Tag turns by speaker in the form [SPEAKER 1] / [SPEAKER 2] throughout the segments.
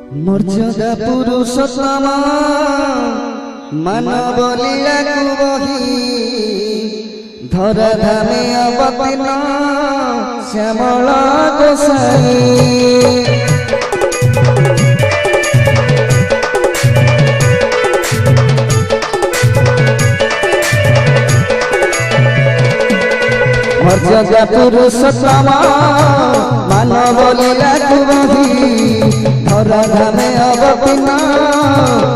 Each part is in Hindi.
[SPEAKER 1] मर्यादा पुरुषोत्तम मानव लीला बही धरा धामे अवतीर्ण श्यामला गोसाई। मर्यादा पुरुषोत्तम मानव लीला बही धरा धामे अवतीर्ण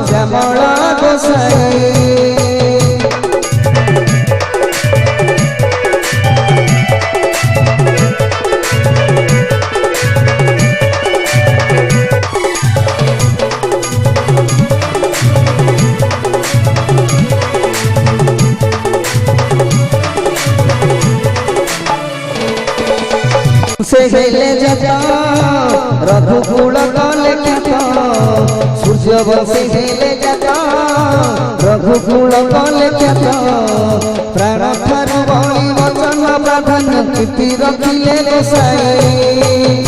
[SPEAKER 1] श्यामला गोसाई। से हेले जता रघुकुल कले ख्यात सूर्यवंशी हेले जता रघुकुल कले ख्यात प्राण ठारू बळी वचन प्राधान्य कीर्ति रखिले गोसाई।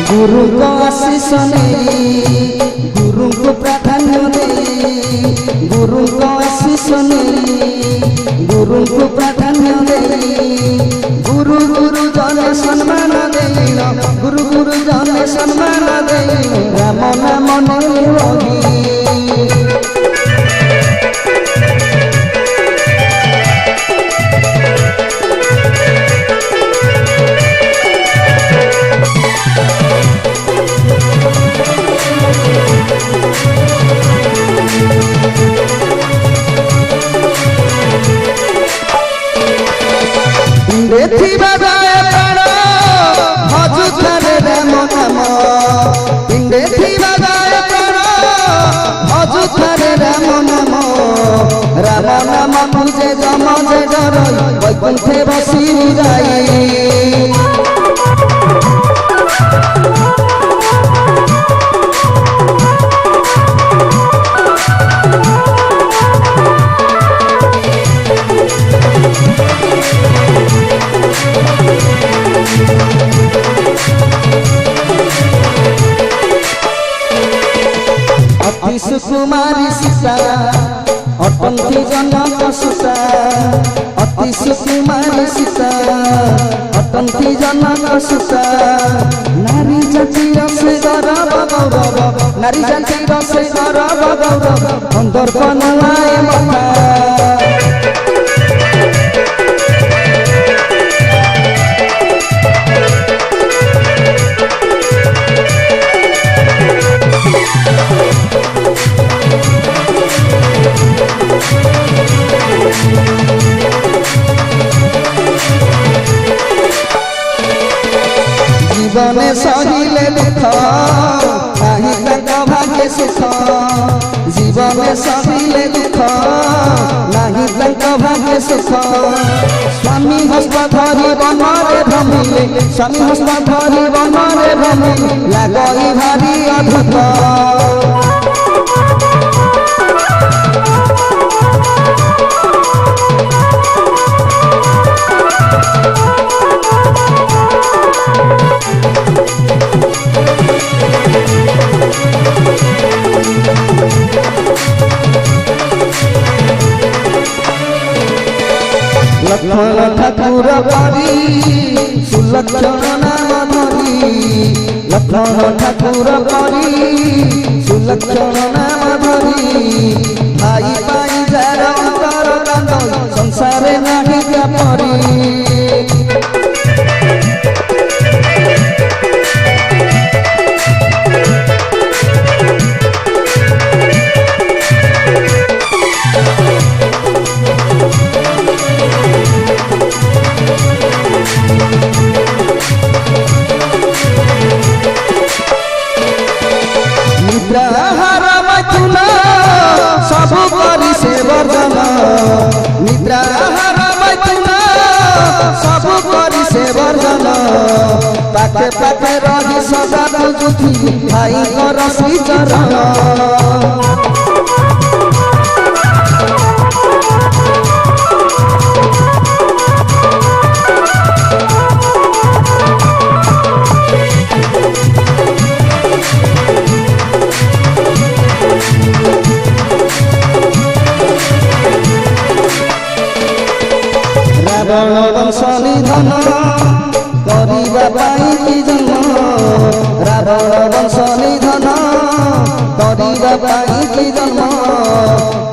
[SPEAKER 1] गुरु को आशीष नहीं गुरु को प्राधान्य दे गुरु को आशीष नहीं गुरु को प्राधान्य दे गुरु गुरु जन सम्मान दे गुरु गुरु जन सम्मान दे राम नाम नहीं देखिबा जाए प्राण भजुथारे राम नाम पिंडे थिबा जाए प्राण भजुथारे राम नाम राम नाम पूजे जम जे डर वैकुंठे बसी जाई। अति सुकुमारी सीता अटंती जनक सुता अति सुकुमारी सीता अटंती जनक सुता नारी जातिर से गौरव गौरव नारी जातिर से गौरव गौरव अंदर बनाए मथा जीवने सहिले दुख नाही तक भाग्य सुख जीवने सहिले दुख नाही तक भाग्य सुख स्वामी हस्त धरी बनरे भ्रमिले स्वामी हस्त धरी बनरे भ्रमिले लागई भारी अद्भुत लक्ष्मण ठाकुर परी सुलक्षण नाम धरी लक्ष्मण ठाकुर परी सुलक्षण नाम धरी भाई पाई जार अंतर कांद संसारे नाही परी। सब करी पाखे पाखे रही सदा पूजुथी भाई कर श्री चरण रावण वंश निधन करिबा पाई की जन्म रावण वंश निधन करिबा पाई की जन्म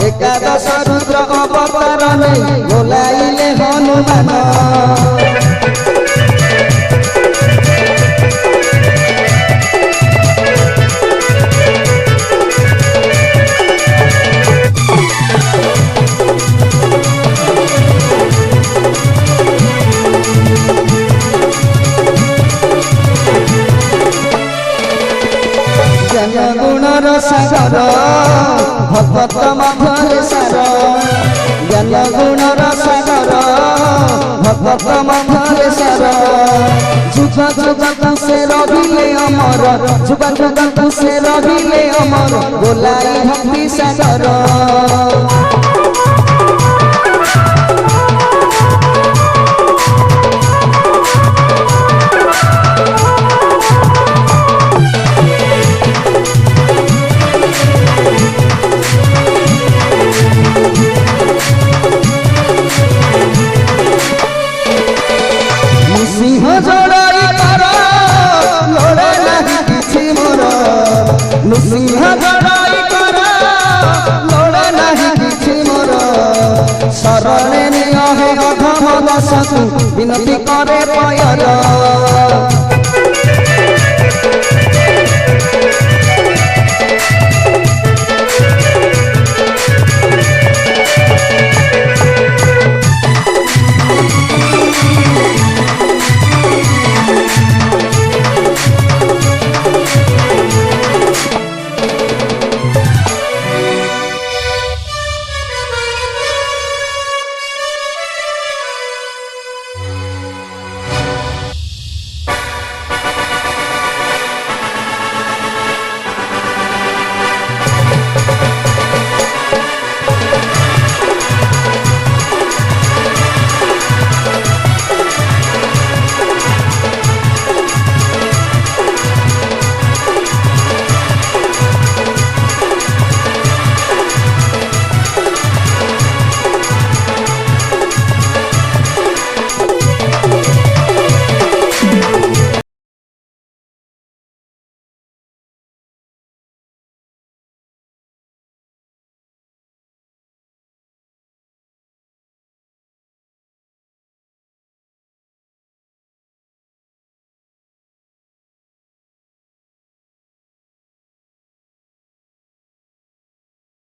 [SPEAKER 1] एकादश रुद्र अवतार नहीं बोलाइले हनुमान ज्ञान गुणर सागर भगवत मध्य सार ज्ञान गुणर सागर भगवत मध्य सार जुग जुग से रहिले अमर जुग जुग से रहिले अमर बोलाई भक्ति सागर सिंह जोड़ाई कर लोड़े नहीं किछि मोर नृसिंह जोड़ाई कर लोड़े नहीं किछि मोर शरणे निहे अधम दशकु विनती करे पयर